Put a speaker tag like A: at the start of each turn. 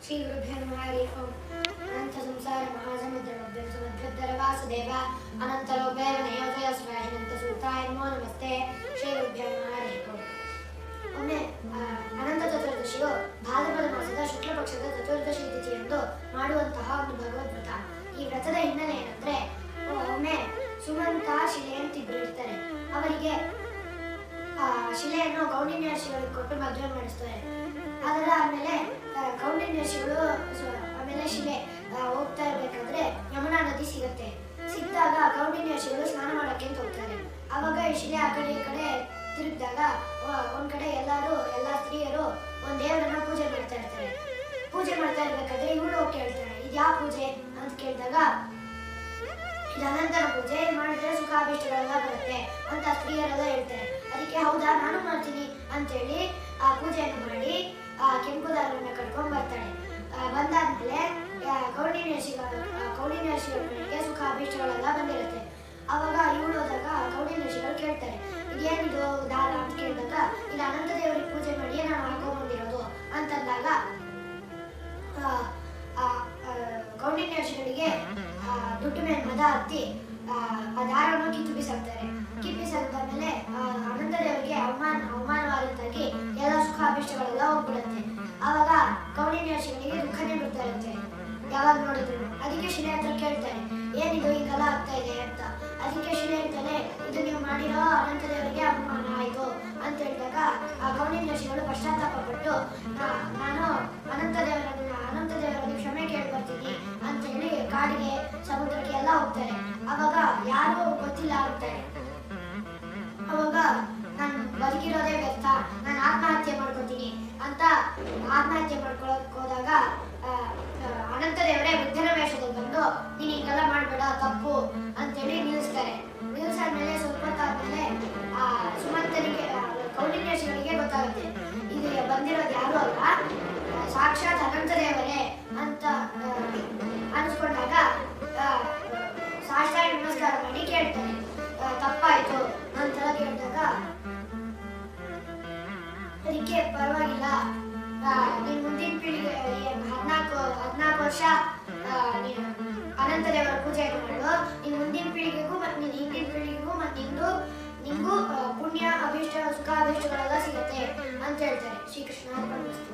A: ಶ್ರೀ ಗುರುಭ್ಯೋ ನಮಃ ಹರಿ ಓಂ. ಅನಂತ ಸಂಸಾರ ಮಹಾಸಮುದ್ರಮಭ್ಯಂ ಸಮುದ್ರೋದ್ಧರ ವಾಸುದೇವ ಅನಂತಲೋಕೇವ ನಯೋದಯಸ್ಮೈ ಅನಂತ ಸೂತಾಯ ನಮೋ ನಮಸ್ತೆ. ಶ್ರೀ ಗುರುಭ್ಯೋ ನಮಃ ಹರಿ ಓಂ. ಒಮ್ಮೆ ಅನಂತ ಚತುರ್ದಶಿಯು ಭಾದ್ರಪದ ಮಾಸದ ಶುಕ್ಲ ಪಕ್ಷದ ಚತುರ್ದಶಿ ತಿಥಿಯಂದು ಮಾಡುವಂತಹ ಒಂದು ಭಗವದ್ ವ್ರತ. ಈ ವ್ರತದ ಹಿನ್ನೆಲೆ ಏನಂದ್ರೆ, ಒಮ್ಮೆ ಸುಮಂತ ಶಿಲೆಯನ್ನು ಇರ್ತಾರೆ. ಅವರಿಗೆ ಶಿಲೆಯನ್ನು ಕೌಂಡಿನ್ಯ ಋಷಿಗಳಿಗೆ ಕೊಟ್ಟು ಮದುವೆ ಮಾಡಿಸ್ತಾರೆ. ಆಮೇಲೆ ಕೌಂಡಿನ್ಯ ಋಷಿಗಳು ಆಮೇಲೆ ಶಿಲೆ ಹೋಗ್ತಾ ಇರ್ಬೇಕಾದ್ರೆ ಯಮುನಾ ನದಿ ಸಿಗುತ್ತೆ. ಸಿಕ್ಕಿದಾಗ ಕೌಂಡಿನ್ಯ ಋಷಿಗಳು ಸ್ನಾನ ಮಾಡಕ್ಕೆ ಅಂತ ಹೋಗ್ತಾರೆ. ಆವಾಗ ಈ ಶಿಲೆ ಆ ಕಡೆ ಈ ಕಡೆ ತಿರುಗಿದಾಗ ಒಂದ್ ಕಡೆ ಎಲ್ಲಾ ಸ್ತ್ರೀಯರು ಒಂದ್ ದೇವರನ್ನ ಪೂಜೆ ಮಾಡ್ತಾ ಇರ್ತಾರೆ. ಪೂಜೆ ಮಾಡ್ತಾ ಇರ್ಬೇಕಾದ್ರೆ ಇವಳು ಹೋಗಿ ಕೇಳ್ತಾಳೆ, ಇದ್ಯಾ ಪೂಜೆ ಅಂತ ಕೇಳಿದಾಗ, ಇದು ಅನಂತನ ಪೂಜೆ, ಮಾಡಿದ್ರೆ ಸುಖಾಭೀಷ್ಟಗಳೆಲ್ಲ ಬರುತ್ತೆ ಅಂತ ಸ್ತ್ರೀಯರೆಲ್ಲ ಹೇಳ್ತಾರೆ. ಅದಕ್ಕೆ ಹೌದಾ, ನಾನು ಮಾಡ್ತೀನಿ ಅಂತೇಳಿ ಆ ಪೂಜೆಯನ್ನು ಮಾಡಿ ಕೆಂಪು ದಾರವನ್ನು ಕಟ್ಕೊಂಡ್ ಬರ್ತಾಳೆ. ಬಂದಾದ್ಮೇಲೆ ಕೌಂಡಿನ್ಯ ಋಷಿಗಳಿಗೆ ಸುಖಾಭೀಷ್ಟಗಳೆಲ್ಲ ಬಂದಿರುತ್ತೆ. ಅವಾಗ ಇವಳು ಹೋದಾಗ ಕೌಂಡಿನ್ಯ ಋಷಿಗಳು ಕೇಳ್ತಾರೆ, ಇದೇನಿದು ದಾರ ಅಂತ ಕೇಳಿದಾಗ, ಇದು ಅನಂತ ದೇವರಿಗೆ ಪೂಜೆ ಮಾಡಿ ನಾನು ಹಾಕೊಂಡ್ಬಂದಿರೋದು ಅಂತಂದಾಗ ಕೌಂಡಿನ್ಯ ಋಷಿಗಳಿಗೆ ದುಡ್ಡು ಮೇಲೆ ಮದ ಹತ್ತಿ ಆ ದಾರವನ್ನು ಕಿತ್ತು ಬಿಸಾಕ್ತಾರೆ. ಕಿತ್ತು ಅನಂತ ದೇವರಿಗೆ ಅವಮಾನವಾದಂತಾಗಿ ಎಲ್ಲ ಸುಖಾಭೀಷ್ಟಗಳೆಲ್ಲ ಹೋಗ್ಬಿಡುತ್ತೆ. ಆವಾಗ ಕೌಂಡಿನ್ಯ ಋಷಿಗಳಿಗೆ ದುಃಖನೇ ಬರ್ತಾ ಇರುತ್ತೆ ಯಾವಾಗ ನೋಡಿದ್ರು. ಅದಕ್ಕೆ ಶಿಲೆ ಹತ್ರ ಕೇಳ್ತಾರೆ, ಏನಿದು ಹಿಂಗೆಲ್ಲ ಆಗ್ತಾ ಇದೆ ಅಂತ. ಅದಕ್ಕೆ ಶಿಲೆ ಹೇಳ್ತಾನೆ, ಇದು ನೀವು ಮಾಡಿರೋ ಅನಂತ ದೇವರಿಗೆ ಅವಮಾನ ಆಯ್ತು ಅಂತ ಹೇಳಿದಾಗ ಆ ಕೌಂಡಿನ್ಯ ಋಷಿಗಳು ಪಶ್ಚಾತ್ತಾಪ ಪಟ್ಟು, ನಾನು ಅನಂತ ದೇವರಲ್ಲಿ ಕ್ಷಮೆ ಕೇಳಿ ಬರ್ತೀನಿ ಅಂತ ಹೇಳಿ ಕಾಡಿಗೆ ಸಮುದ್ರಕ್ಕೆ ಎಲ್ಲ ಹೋಗ್ತಾರೆ. ಅವಾಗ ಯಾರು ಗೊತ್ತಿಲ್ಲ ಆಗ್ತಾರೆ. ಅವಾಗ ನಾನು ಬದುಕಿರೋದೇ ವ್ಯರ್ಥ, ನಾನು ಆತ್ಮಹತ್ಯೆ ಮಾಡ್ಕೊತೀನಿ ಅಂತ ಆತ್ಮಹತ್ಯೆ ಮಾಡ್ಕೊಳಕ್ ಹೋದಾಗ ಅನಂತ ದೇವರೇ ವೃದ್ಧನ ವೇಷದಲ್ಲಿ ಬಂದು, ನೀನು ಹಿಂಗೆಲ್ಲ ಮಾಡ್ಬೇಡ, ತಪ್ಪು ಅಂತೇಳಿ ನಿಲ್ಲಿಸ್ತಾರೆ. ನಿಲ್ಲಿಸಾದ್ಮೇಲೆ ಸ್ವಲ್ಪ ಹೊತ್ತಾದ್ಮೇಲೆ ಸುಮಂತನಿಗೆ ಕೌಂಡಿನ್ಯ ಋಷಿಗಳಿಗೆ ಗೊತ್ತಾಗುತ್ತೆ, ಇದು ಬಂದಿರೋದು ಯಾರು ಅಲ್ಲ, ಸಾಕ್ಷಾತ್ ಅನಂತ ದೇವರೇ ಅಂತ ಅನ್ಸ್ಕೊಂಡಾಗ ಸಾಷ್ಟಾಂಗ ನಮಸ್ಕಾರ ಮಾಡಿ ಕೇಳ್ತಾರೆ, ತಪ್ಪಾಯ್ತು ಅಂತೆಲ್ಲ ಕೇಳಿದಾಗ ಅದಕ್ಕೆ ಪರವಾಗಿಲ್ಲ, ನೀನ್ ಮುಂದಿನ ಪೀಳಿಗೆ 14 ವರ್ಷ ಅನಂತ ದೇವರ ಪೂಜೆಯನ್ನು ಮಾಡು, ನಿನ್ ಮುಂದಿನ ಪೀಳಿಗೆಗೂ ಮತ್ತೆ ನಿನ್ ಹಿಂದಿನ ಪೀಳಿಗೆಗೂ ಮತ್ತೆ ನಿಂಗೂ ಪುಣ್ಯ ಅಭೀಷ್ಟ ಸುಖ ಅಭೀಷ್ಟಗಳೆಲ್ಲ ಸಿಗುತ್ತೆ ಅಂತ ಹೇಳ್ತಾರೆ. ಶ್ರೀಕೃಷ್ಣ ಅರ್ಪಣಮಸ್ತು.